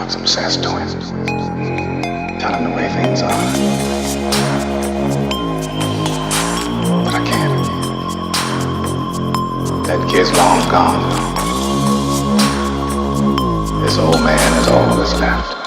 was obsessed to him. Tell him the way things are. But I can't. That kid's long gone. This old man is all that's left.